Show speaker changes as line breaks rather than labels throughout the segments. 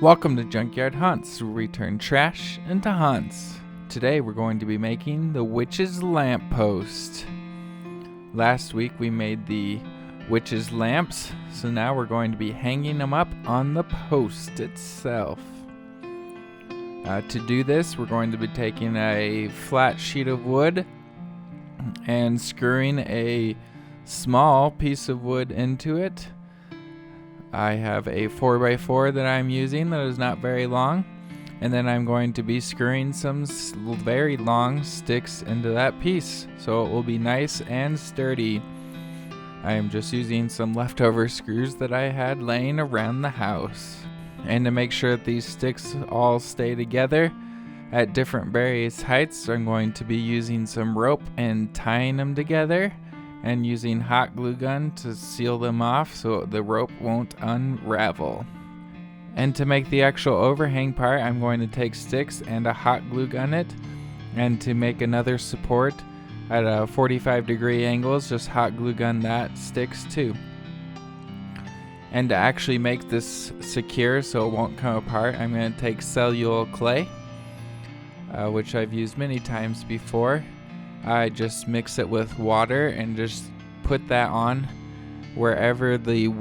Welcome to Junkyard Haunts, where we turn trash into haunts. Today we're going to be making the witch's lamppost. Last week we made the witch's lamps, so now we're going to be hanging them up on the post itself. To do this, we're going to be taking a flat sheet of wood and screwing a small piece of wood into it. I have a 4x4 that I'm using that is not very long, and then I'm going to be screwing some very long sticks into that piece so it will be nice and sturdy. I am just using some leftover screws that I had laying around the house. And to make sure that these sticks all stay together at different various heights, I'm going to be using some rope and tying them together and using hot glue gun to seal them off so the rope won't unravel. And to make the actual overhang part, I'm going to take sticks and a hot glue gun it, and to make another support at a 45-degree angles, just hot glue gun that sticks too. And to actually make this secure so it won't come apart, I'm going to take Cellu Clay, which I've used many times before. I just mix it with water and just put that on wherever the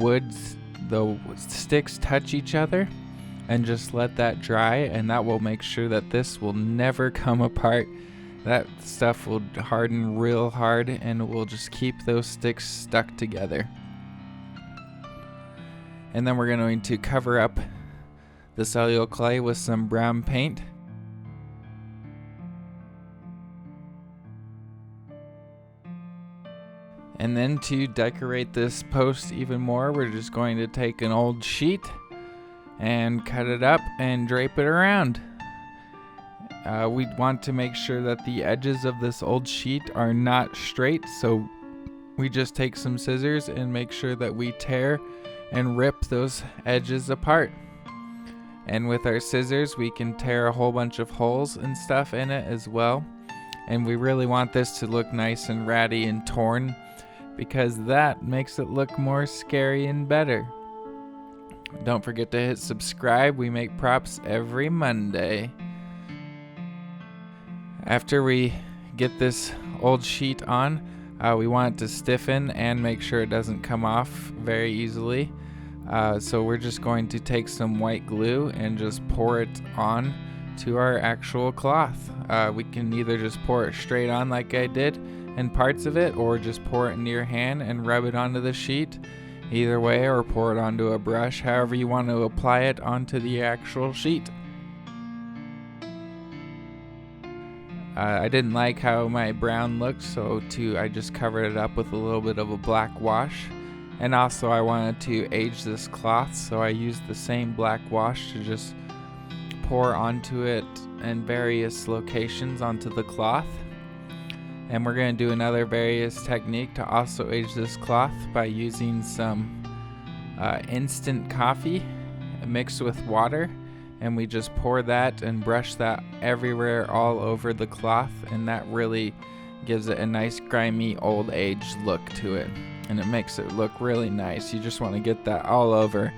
sticks touch each other, and just let that dry, and that will make sure that this will never come apart. That stuff will harden real hard and it will just keep those sticks stuck together. And then we're going to cover up the Cellu Clay with some brown paint. And then to decorate this post even more, we're just going to take an old sheet and cut it up and drape it around. We want to make sure that the edges of this old sheet are not straight, so we just take some scissors and make sure that we tear and rip those edges apart. And with our scissors, we can tear a whole bunch of holes and stuff in it as well. And we really want this to look nice and ratty and torn, because that makes it look more scary and better. Don't forget to hit subscribe. We make props every Monday. After we get this old sheet on, we want it to stiffen and make sure it doesn't come off very easily. So we're just going to take some white glue and just pour it on to our actual cloth. We can either just pour it straight on like I did in parts of it, or just pour it into your hand and rub it onto the sheet. Either way, or pour it onto a brush, however you want to apply it onto the actual sheet. I didn't like how my brown looked, so I just covered it up with a little bit of a black wash. And also I wanted to age this cloth, so I used the same black wash to just pour onto it in various locations onto the cloth. And we're going to do another various technique to also age this cloth by using some instant coffee mixed with water, and we just pour that and brush that everywhere all over the cloth, and that really gives it a nice grimy old age look to it, and it makes it look really nice. You just want to get that all over,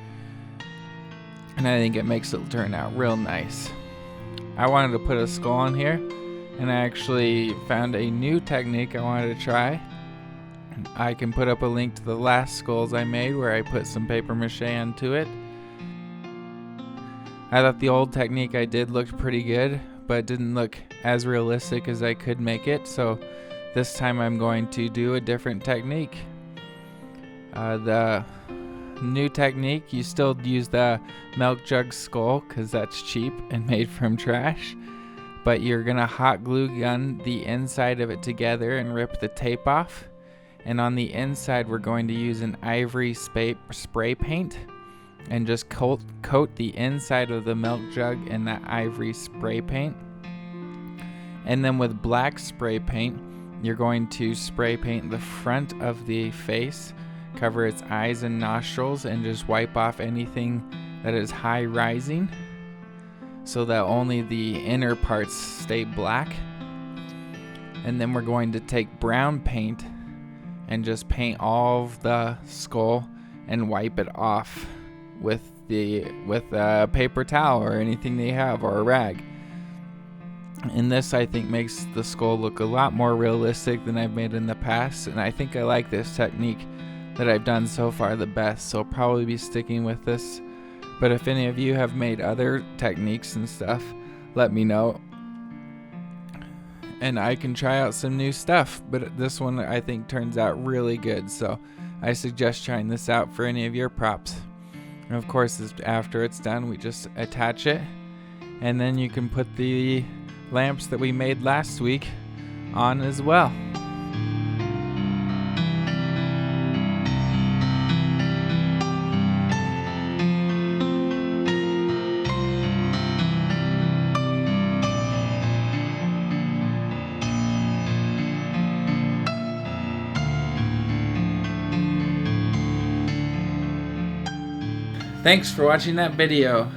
and I think it makes it turn out real nice. I wanted to put a skull on here, and I actually found a new technique I wanted to try. I can put up a link to the last skulls I made where I put some paper mache onto it. I thought the old technique I did looked pretty good, but it didn't look as realistic as I could make it, so this time I'm going to do a different technique. The new technique, you still use the milk jug skull because that's cheap and made from trash, but you're gonna hot glue gun the inside of it together and rip the tape off. And on the inside, we're going to use an ivory spray paint and just coat the inside of the milk jug in that ivory spray paint. And then with black spray paint, you're going to spray paint the front of the face, cover its eyes and nostrils, and just wipe off anything that is high rising, so that only the inner parts stay black. And then we're going to take brown paint and just paint all of the skull and wipe it off with a paper towel or anything they have, or a rag. And this, I think, makes the skull look a lot more realistic than I've made in the past, and I think I like this technique that I've done so far the best, so I'll probably be sticking with this. But if any of you have made other techniques and stuff, let me know, and I can try out some new stuff. But this one, I think, turns out really good, so I suggest trying this out for any of your props. And of course, after it's done, we just attach it, and then you can put the lamps that we made last week on as well. Thanks for watching that video.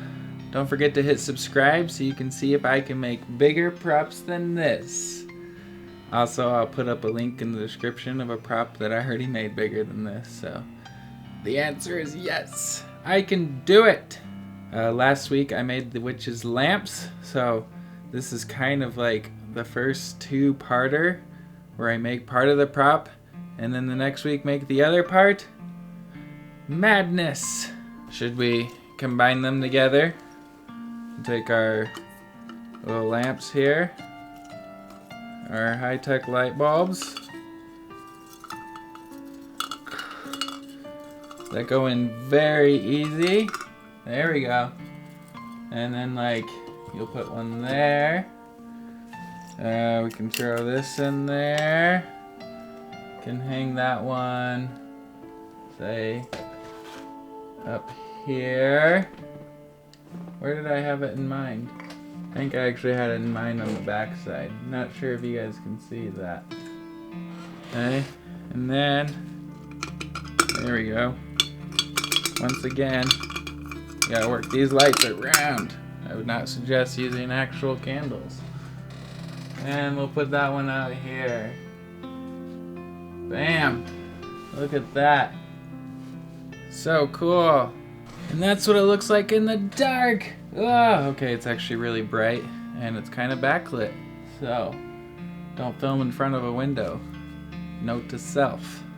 Don't forget to hit subscribe so you can see if I can make bigger props than this. Also, I'll put up a link in the description of a prop that I already made bigger than this. So the answer is yes, I can do it. Last week I made the witch's lamps, so this is kind of like the first two-parter where I make part of the prop and then the next week make the other part. Madness! Should we combine them together? Take our little lamps here, our high-tech light bulbs that go in very easy. There we go. And then, like, you'll put one there. We can throw this in there. Can hang that one, say, up here. Where did I have it in mind? I think I actually had it in mind on the back side. Not sure if you guys can see that. Okay, and then, there we go. Once again, you gotta work these lights around. I would not suggest using actual candles. And we'll put that one out here. Bam! Look at that. So cool. And that's what it looks like in the dark. Oh, okay, it's actually really bright and it's kind of backlit. So don't film in front of a window. Note to self.